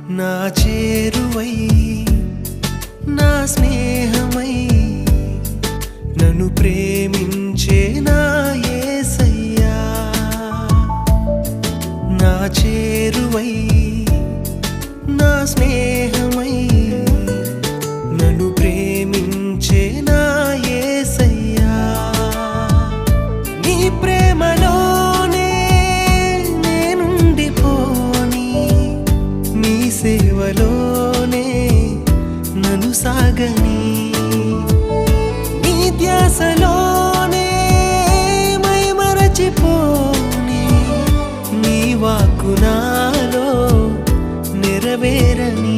నా చేరువై నా స్నేహమై నన్ను ప్రేమించే నా యేసయ్యా నా చేరువై నా స్నేహమై నన్ను ప్రేమించే నా యేసయ్యా నీ ప్రేమలోనే నేనుండిపోని నీ సేవలోనే నన్ను సాగని నీ ధ్యాసలోనే మైమరచిపోని నీ వాక్కు నాలో నెరవేరని